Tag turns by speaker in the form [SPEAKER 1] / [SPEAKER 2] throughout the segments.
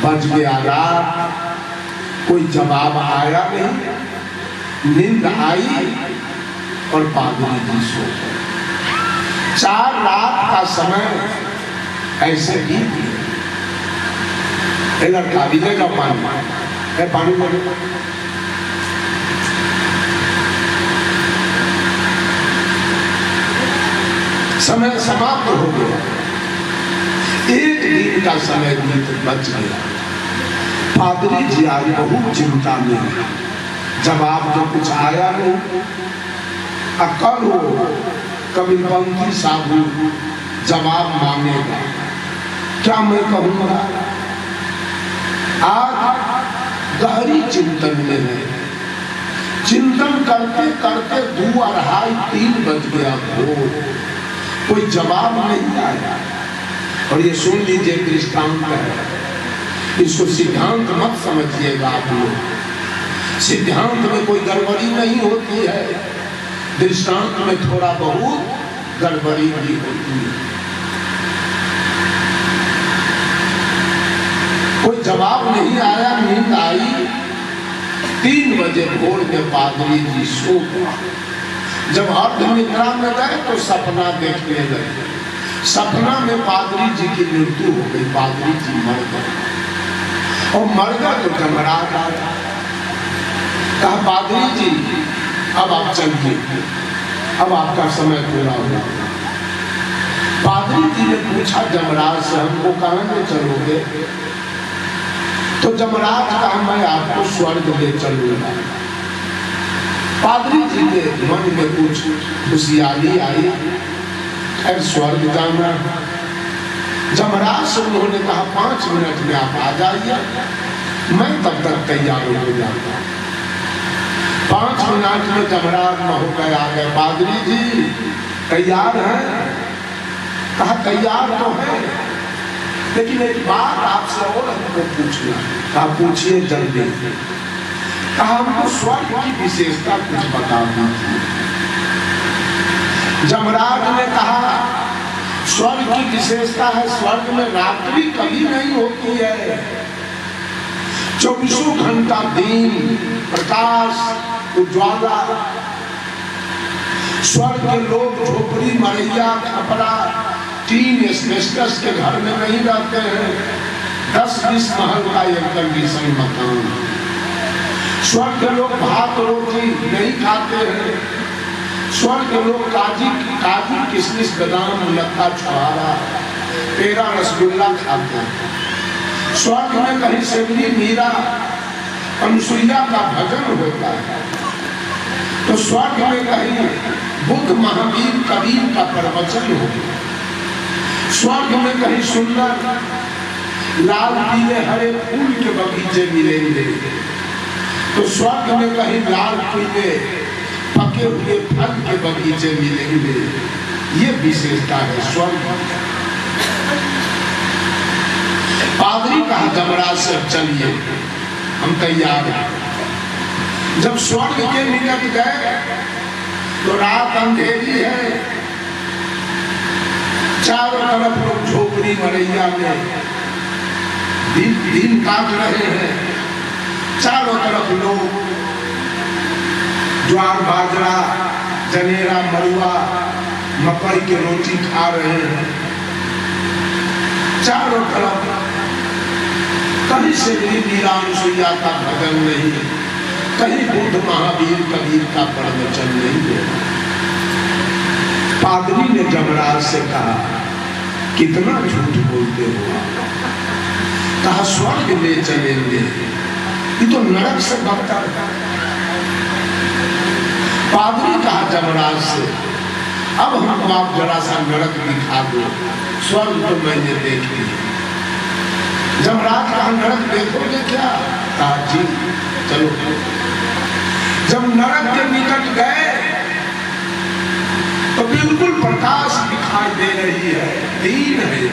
[SPEAKER 1] बज गया रात, कोई जवाब आया नहीं, नींद आई और पादरी जी सो गए। 4 रात का समय ऐसे ही लड़का भी लेगा पानी, पानी ले। समय समाप्त हो गया, 1 दिन का समय बीत बच गया। पादरी जी आज बहुत चिंता में, जवाब तो कुछ आया नहीं। कल हो कबीरपंथी साधु जवाब मांगेगा, क्या मैं कहूँगा? आज गहरी चिंतन में है, चिंतन करते करते 2, 2:30, 3 बज गया भोर, कोई जवाब नहीं आया। और ये सुन लीजिए दृष्टांत है, इसको सिद्धांत मत समझिएगा आप लोग, सिद्धांत में कोई गड़बड़ी नहीं होती है, दृष्टांत में थोड़ा बहुत गड़बड़ी भी होती है। कोई जवाब नहीं आया, नींद आई, 3 बजे भोर के पादरी जी सो गए। जब अर्ध निद्रा में गए तो सपना देखने लगे, सपना में पादरी जी की मृत्यु हो गई, पादरी जी मर गए। और मर गए तो जमरात आया, कहा पादरी जी अब आप चलिए, अब आपका समय पूरा हुआ। पादरी जी ने पूछा जमराज से, हमको कहाँ ले चलोगे? तो जमराज कहा मैं आपको स्वर्ग ले चलूंगा। पादरी जी के मन में कुछ खुशियाली आई, खैर स्वर्ग जाना। जमराज से उन्होंने कहा 5 मिनट में आप आ जाइए, मैं तब तक तैयार हो जाऊंगा। 5 मिनट में जमराज महोदय आ गए, पादरी जी तैयार हैं? कहा तैयार तो है, लेकिन एक बात आपसे और हमको पूछना। कहा पूछिए जल्दी। कहा हमको स्वर्ग की विशेषता कुछ बता दीजिए। जमराज ने कहा स्वर्ग की विशेषता है, स्वर्ग में रात्रि कभी नहीं होती है, 24 घंटा दिन प्रकाश उज्ज्वला। स्वर्ग के लोग झोपड़ी मरैया खपरा टीन एस्बेस्टस के घर में नहीं रहते हैं, 10-20 महल का एयर कंडीशन मकान। स्वर्ग के लोग भात रोटी नहीं खाते हैं, स्वर्ग के लोग काजू किशमिश बादाम लता छुहारा पेड़ा रसगुल्ला खाते हैं। स्वर्ग में कहीं सेवरी मीरा अनुसुईया का भजन होता है, तो स्वर्ग में कहीं बुद्ध महावीर कबीर का प्रवचन होगा। स्वर्ग में कहीं सुंदर लाल पीले हरे फूल के बगीचे मिलेंगे, तो स्वर्ग में कहीं लाल पीले पके हुए फल के बगीचे मिलेंगे। ये विशेषता है स्वर्ग। पादरी कहा जमराज से चलिए हम तैयार हैं। जब स्वर्ग के निकट गए तो रात अंधेरी है, चारों तरफ लोग झोपड़ी मरैया में दिन काट रहे हैं, चारों तरफ लोग ज्वार बाजरा जनेरा मरुआ मकई की रोटी खा रहे हैं। चारों तरफ कहीं से भी मीरा अनुसुईया का भजन नहीं, कहीं बुद्ध महावीर कबीर का प्रवचन नहीं है। पादरी ने जमराज से कहा कितना झूठ बोलते हो? कहा स्वर्ग ले चलेंगे, ये तो नरक से बदतर। पादरी कहा जमराज से अब हमको आप जरा सा नरक दिखा दो, स्वर्ग तो मैंने देख लिया। जमराज कहा नरक देखोगे क्या? कहा जी चलो। जब नरक के निकट गए तो बिल्कुल प्रकाश दिखाई दे रही है, दिन है,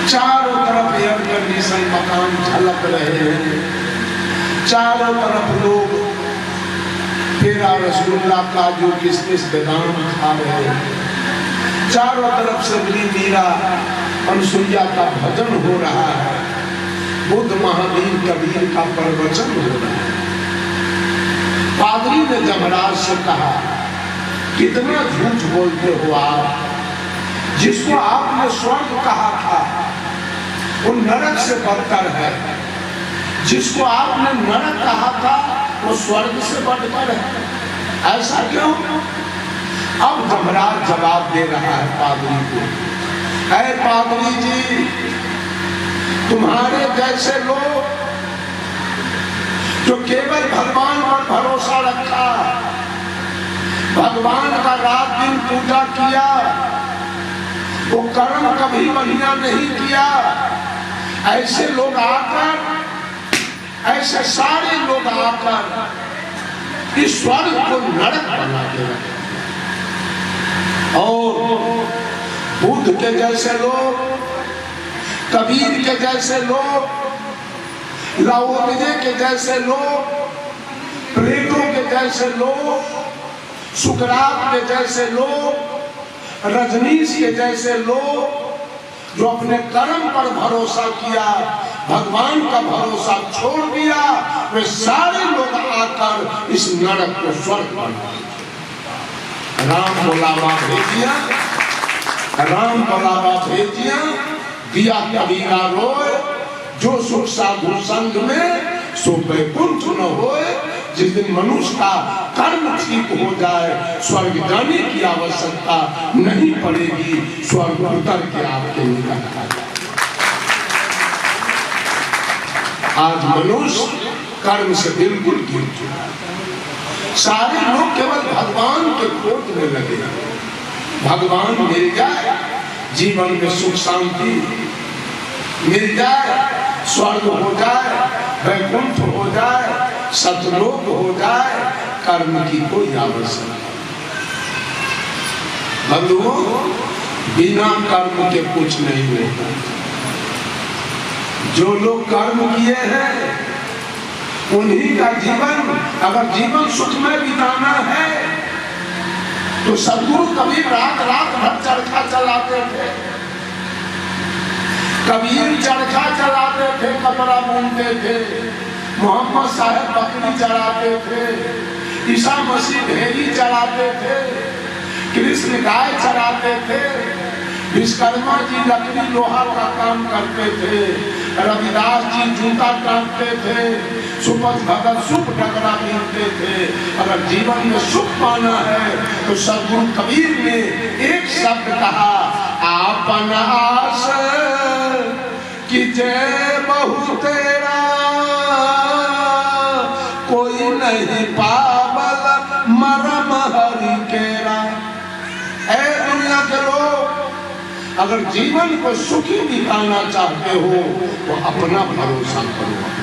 [SPEAKER 1] चारों तरफ एयर कंडीशन मकान झलक रहे हैं, चारों तरफ लोग पेड़ा रसगुल्ला काजू किशमिश बादाम खा रहे हैं, चारों तरफ से मीरा अनुसुईया का भजन हो रहा है, बुद्ध महावीर कबीर का प्रवचन हो रहा है। पादरी ने जमराज से कहा, कितना झूठ बोलते हो आप, जिसको आपने स्वर्ग कहा था वो नरक से बदतर है, जिसको आपने नरक कहा था वो स्वर्ग से बढ़कर है, ऐसा क्यों? अब जमराज जवाब दे रहा है पादरी को, ऐ पादरी जी, तुम्हारे जैसे लोग जो केवल भगवान पर भरोसा रखा, भगवान का रात दिन पूजा किया, वो कर्म कभी बढ़िया नहीं किया, ऐसे लोग आकर, ऐसे सारे लोग आकर इस स्वर्ग को नरक बना के रखे। और बुद्ध के जैसे लोग, कबीर के जैसे लोग, लाओत्से के जैसे लोग, प्लेटो के जैसे लोग, सुकरात के जैसे लोग, रजनीश के जैसे लोग, जो अपने कर्म पर भरोसा किया, भगवान का भरोसा छोड़ दिया, वे सारे लोग आकर इस नरक को स्वर्ग बना दिया। राम बोलावा भेजिया, राम बोलावा भेजिया, दिया कबीरा रोए, जो सुख साधु संग में सो वैकुंठ न होए। जिस दिन मनुष्य का कर्म ठीक हो जाए, स्वर्ग जाने की आवश्यकता नहीं पड़ेगी, स्वर्ग उतर के आपके निकट आ जाए। आज मनुष्य कर्म से बिल्कुल गिर चुका, सारे लोग केवल भगवान के खोज में लगे, भगवान मिल जाए, जीवन में सुख शांति मिल जाए, स्वर्ग हो जाए, वैकुंठ हो जाए, सतलोक हो जाए, कर्म की कोई आवश्यकता नहीं। बंधुओं, बिना कर्म के कुछ नहीं होता। जो लोग कर्म किए हैं उन्हीं का जीवन, अगर जीवन सुख में बिताना है तो सदगुरु कभी रात भर चरखा चलाते थे, कबीर चरखा चलाते थे, कपड़ा बुनते थे, मोहम्मद साहब बकरी चराते थे, ईसा मसीह भेड़ी चराते थे, कृष्ण गाय चराते थे, विश्वकर्मा जी लकड़ी लोहा का काम करते थे, रविदास जी जूता काटते थे, सुपथ भगत सुख डगरा बीनते थे। अगर जीवन में सुख पाना है तो सदगुरु कबीर ने एक शब्द कहा, आपन आस कि जय बहु तेरा, कोई नहीं पावल मरम हरि केरा। ऐ दुनिया के लोग, अगर जीवन को सुखी दिखाना चाहते हो तो अपना भरोसा करो।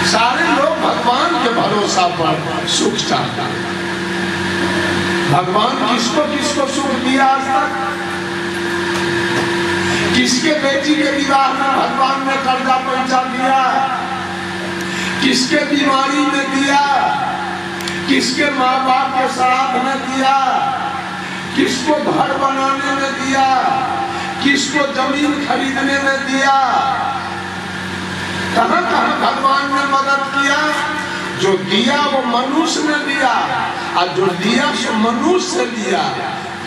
[SPEAKER 1] सारे लोग भगवान के भरोसा पर सुख चाहते हैं। भगवान किसको किसको सुख दिया आज तक? किसके बेटी के विवाह में भगवान ने कर्जा पैसा दिया? किसके बीमारी में दिया? किसके माँ बाप के श्राद्ध में दिया? किसको घर बनाने में दिया? किसको जमीन खरीदने में दिया? कहां कहां भगवान ने मदद किया? जो दिया वो मनुष्य ने दिया, और जो दिया सो मनुष्य दिया,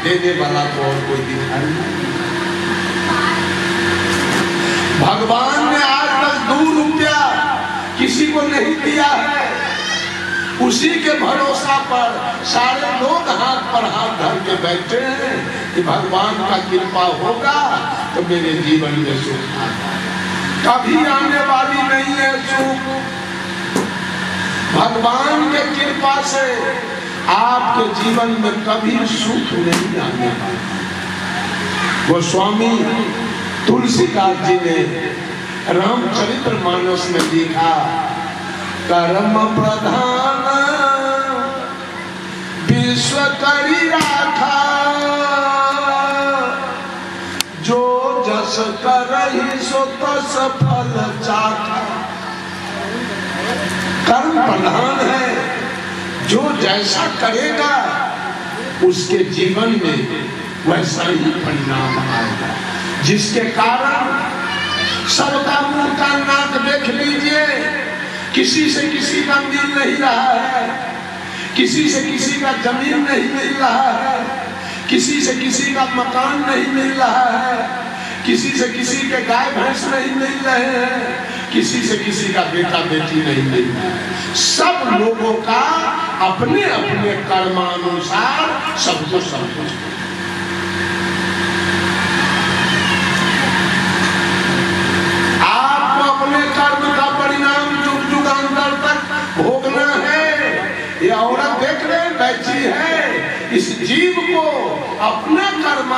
[SPEAKER 1] देने वाला तो और कोई दिखाई नहीं। भगवान ने आज तक 2 रुपया किसी को नहीं दिया है, उसी के भरोसा पर सारे लोग हाथ पर हाथ धर के बैठे हैं कि भगवान का कृपा होगा तो मेरे जीवन में सुख आएगा। कभी आने वाली नहीं है सुख। भगवान के कृपा से आपके जीवन में कभी सुख नहीं आने वाला। गोस्वामी तुलसीदास जी ने रामचरितमानस में लिखा, कर्म प्रधान विश्व करी राखा, जो जस करहि सो तस फल चाखा। कर्म प्रधान है, जो जैसा करेगा उसके जीवन में वैसा ही परिणाम आएगा। जिसके कारण सबका मुंह का नाक देख लीजिए, किसी से किसी का मिल नहीं रहा है, किसी से किसी का जमीन नहीं मिल रहा है, किसी से किसी का मकान नहीं मिल रहा है, किसी से किसी के गाय भैंस नहीं मिल रहे हैं, किसी से किसी का बेटा बेटी नहीं मिल रहा है। सब लोगों का अपने अपने कर्मानुसार सबको सब कुछ। आपको अपने कर्म का परिणाम युग युगांतर तक भोगना है। ये औरत देख रहे बैठी है, इस जीव को अपना कर्म